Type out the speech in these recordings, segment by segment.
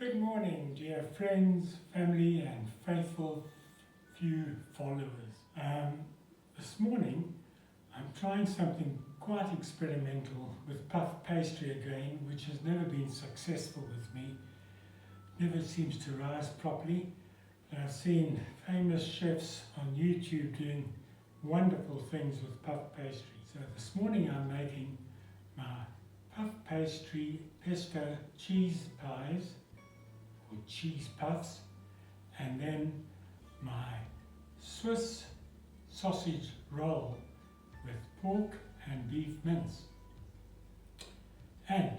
Good morning, dear friends, family, and faithful few followers. This morning, I'm trying something quite experimental with puff pastry again, which has never been successful with me. Never seems to rise properly. I've seen famous chefs on YouTube doing wonderful things with puff pastry. So this morning I'm making my puff pastry pesto cheese pies, or cheese puffs, and then my Swiss sausage roll with pork and beef mince. And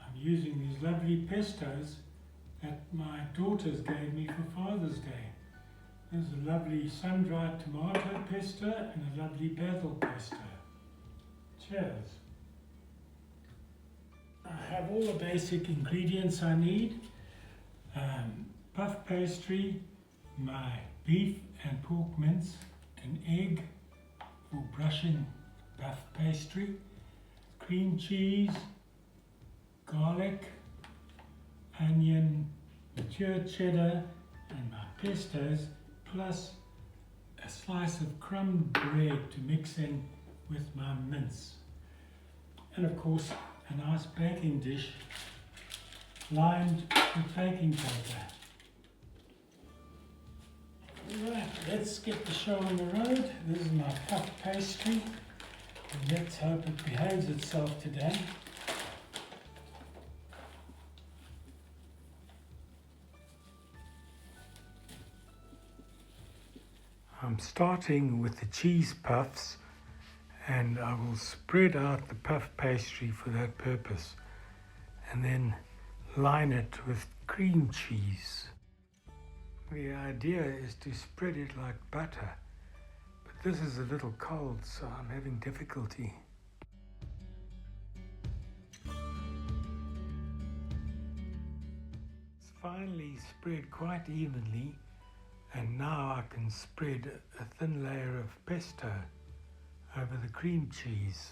I'm using these lovely pestos that my daughters gave me for Father's Day. There's a lovely sun-dried tomato pesto and a lovely basil pesto. Cheers. I have all the basic ingredients I need. Puff pastry, my beef and pork mince, an egg for brushing puff pastry, cream cheese, garlic, onion, mature cheddar, and my pestos, plus a slice of crumb bread to mix in with my mince. And of course, a nice baking dish lined with baking paper. Right, let's get the show on the road. This is my puff pastry, and let's hope it behaves itself today. I'm starting with the cheese puffs, and I will spread out the puff pastry for that purpose, and then line it with cream cheese. The idea is to spread it like butter, but this is a little cold, so I'm having difficulty. It's finally spread quite evenly, and now I can spread a thin layer of pesto over the cream cheese.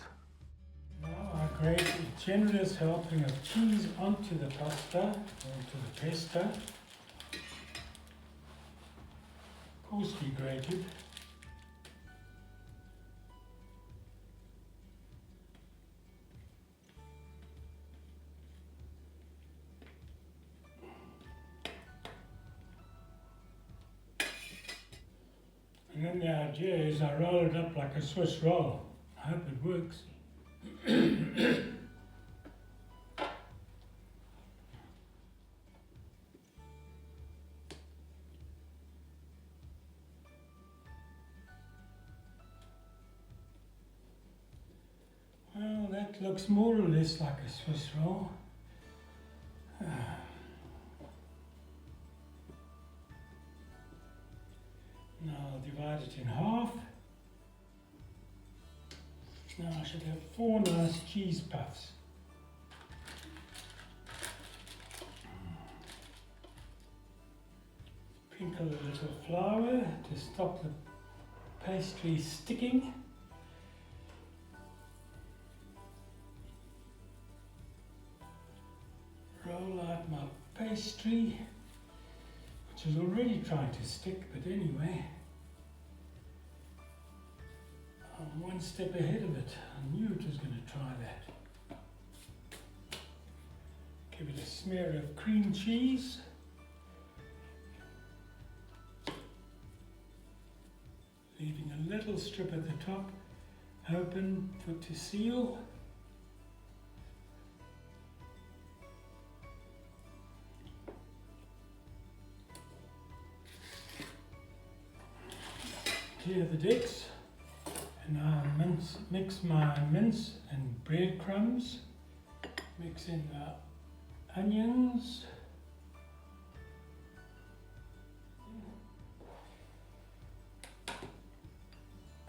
Now I grate a generous helping of cheese onto the pasta, onto the pesto. Coarsely grated. And then the idea is I roll it up like a Swiss roll. I hope it works. Well, that looks more or less like a Swiss roll. Now I'll divide it in half. Now I should have 4 nice cheese puffs. Sprinkle a little flour to stop the pastry sticking. Roll out my pastry, which is already trying to stick, but anyway, I'm one step ahead of it. I knew it was going to try that. Give it a smear of cream cheese. Leaving a little strip at the top, open to seal. Clear the decks, and now mix my mince and breadcrumbs. Mix in the onions.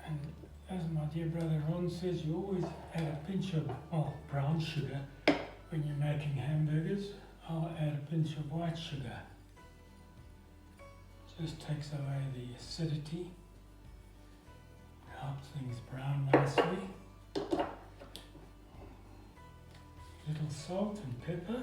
And as my dear brother Ron says, you always add a pinch of brown sugar when you're making hamburgers. I'll add a pinch of white sugar. Just takes away the acidity. Helps things brown nicely. Little salt and pepper.